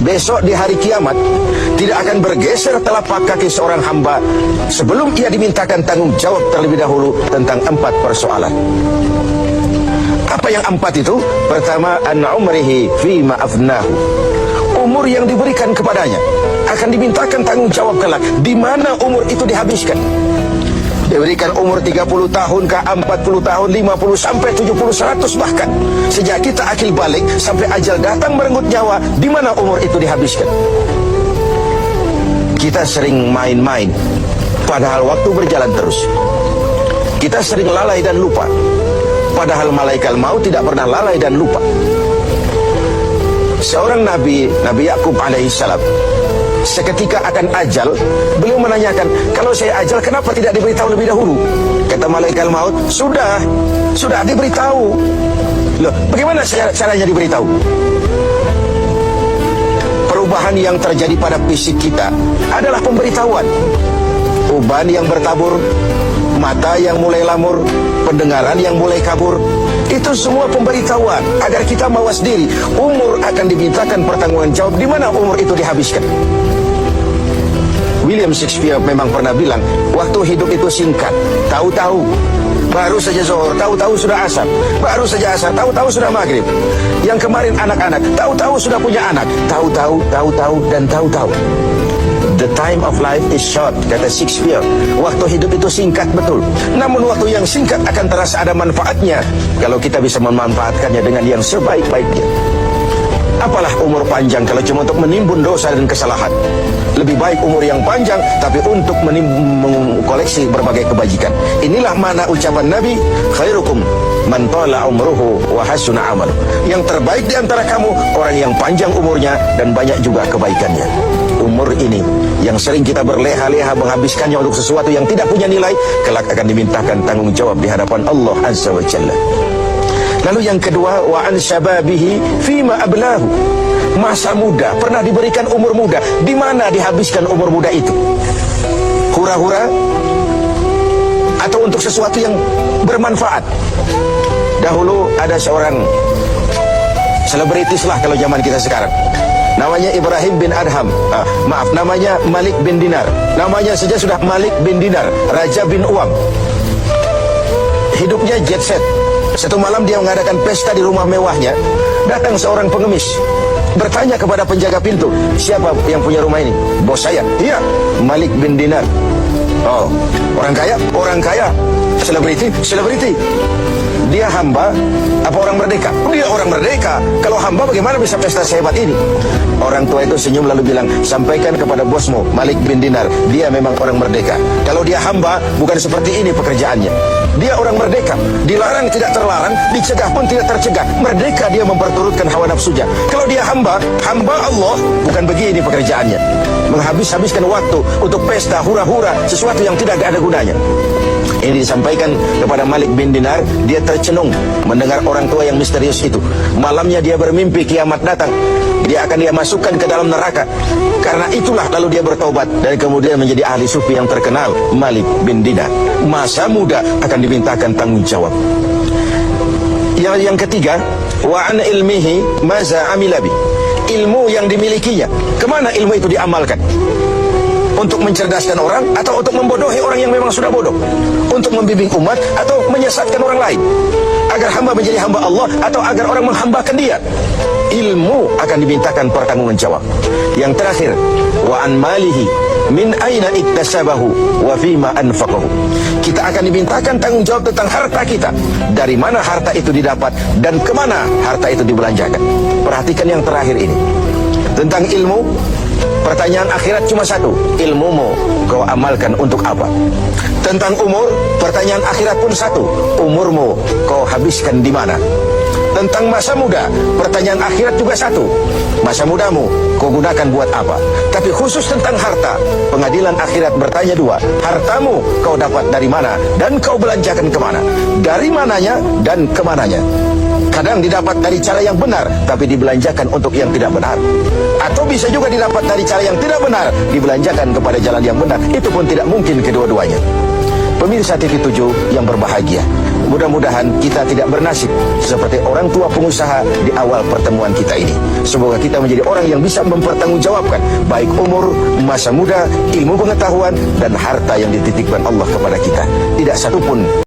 besok di hari kiamat tidak akan bergeser telapak kaki seorang hamba sebelum ia dimintakan tanggung jawab terlebih dahulu tentang 4 persoalan. Apa yang 4 itu? Pertama, an umrihi fima afnahu. Umur yang diberikan kepadanya akan dimintakan tanggung jawab kelak di mana umur itu dihabiskan. Diberikan umur 30 tahun ke 40 tahun, 50 sampai 70, 100 bahkan. Sejak kita akil balik sampai ajal datang merenggut nyawa, di mana umur itu dihabiskan. Kita sering main-main, padahal waktu berjalan terus. Kita sering lalai dan lupa, padahal malaikat maut tidak pernah lalai dan lupa. Seorang Nabi Yakub alaihissalam, seketika akan ajal, beliau menanyakan, kalau saya ajal kenapa tidak diberitahu lebih dahulu? Kata malaikat maut, sudah diberitahu. Loh, bagaimana caranya diberitahu? Perubahan yang terjadi pada fisik kita adalah pemberitahuan. Uban yang bertabur, mata yang mulai lamur, pendengaran yang mulai kabur, itu semua pemberitahuan agar kita mawas diri. Umur akan dimintakan pertanggungan jawab di mana umur itu dihabiskan. William Shakespeare memang pernah bilang, waktu hidup itu singkat. Tahu-tahu baru saja zuhur, tahu-tahu sudah asar, baru saja asar, tahu-tahu sudah maghrib. Yang kemarin anak-anak, tahu-tahu sudah punya anak, tahu-tahu dan tahu-tahu. The time of life is short, kata Shakespeare. Waktu hidup itu singkat betul. Namun waktu yang singkat akan terasa ada manfaatnya kalau kita bisa memanfaatkannya dengan yang sebaik-baiknya. Apalah umur panjang kalau cuma untuk menimbun dosa dan kesalahan. Lebih baik umur yang panjang tapi untuk mengkoleksi berbagai kebajikan. Inilah makna ucapan Nabi, khairukum man tala umruhu wa hasuna amaluh. Yang terbaik di antara kamu orang yang panjang umurnya dan banyak juga kebaikannya. Umur ini yang sering kita berleha-leha menghabiskannya untuk sesuatu yang tidak punya nilai, kelak akan dimintakan tanggung jawab di hadapan Allah Azza wa Jalla. Lalu yang kedua, wa an syababihi fima ablahu. Masa muda, pernah diberikan umur muda, di mana dihabiskan umur muda itu? Hura-hura atau untuk sesuatu yang bermanfaat? Dahulu ada seorang selebritis lah kalau zaman kita sekarang, namanya Ibrahim bin Adham, namanya Malik bin Dinar. Namanya saja sudah Malik bin Dinar, Raja bin Uam. Hidupnya jet set. Satu malam dia mengadakan pesta di rumah mewahnya. Datang seorang pengemis, bertanya kepada penjaga pintu, siapa yang punya rumah ini? Bos saya. Iya, Malik bin Dinar. Oh, orang kaya? Orang kaya. Selebriti. Dia hamba apa orang merdeka? Dia orang merdeka. Kalau hamba bagaimana bisa pesta sehebat ini? Orang tua itu senyum lalu bilang, sampaikan kepada bosmu Malik bin Dinar, dia memang orang merdeka. Kalau dia hamba bukan seperti ini pekerjaannya. Dia orang merdeka, dilarang tidak terlarang, dicegah pun tidak tercegah. Merdeka dia memperturutkan hawa nafsunya. Kalau dia hamba Allah, bukan begini pekerjaannya. Menghabiskan waktu untuk pesta hura-hura, sesuatu yang tidak ada gunanya. Ini disampaikan kepada Malik bin Dinar. Dia tercenung mendengar orang tua yang misterius itu. Malamnya dia bermimpi kiamat datang, dia akan masukkan ke dalam neraka. Karena itulah lalu dia bertaubat dan kemudian menjadi ahli sufi yang terkenal, Malik bin Dinar. Masa muda akan dimintakan tanggung jawab. Yang ketiga, wa an ilmihi maza amilabi. Ilmu yang dimilikinya, kemana ilmu itu diamalkan? Untuk mencerdaskan orang atau untuk membodohi orang yang memang sudah bodoh? Untuk membimbing umat atau menyesatkan orang lain? Agar hamba menjadi hamba Allah atau agar orang menghambakan dia? Ilmu akan dimintakan pertanggungan jawab. Yang terakhir, wa an malihi min aina iktasabahu wa fima anfaqahu. Kita akan dimintakan tanggung jawab tentang harta kita. Dari mana harta itu didapat dan kemana harta itu dibelanjakan. Perhatikan yang terakhir ini. Tentang ilmu, pertanyaan akhirat cuma satu, ilmumu kau amalkan untuk apa? Tentang umur, pertanyaan akhirat pun satu, umurmu kau habiskan di mana? Tentang masa muda, pertanyaan akhirat juga satu, masa mudamu kau gunakan buat apa? Tapi khusus tentang harta, pengadilan akhirat bertanya dua, hartamu kau dapat dari mana dan kau belanjakan kemana? Dari mananya dan kemananya? Kadang didapat dari cara yang benar, tapi dibelanjakan untuk yang tidak benar. Atau bisa juga didapat dari cara yang tidak benar, dibelanjakan kepada jalan yang benar. Itu pun tidak mungkin kedua-duanya. Pemirsa TV7 yang berbahagia, mudah-mudahan kita tidak bernasib seperti orang tua pengusaha di awal pertemuan kita ini. Semoga kita menjadi orang yang bisa mempertanggungjawabkan baik umur, masa muda, ilmu pengetahuan, dan harta yang dititipkan Allah kepada kita. Tidak satupun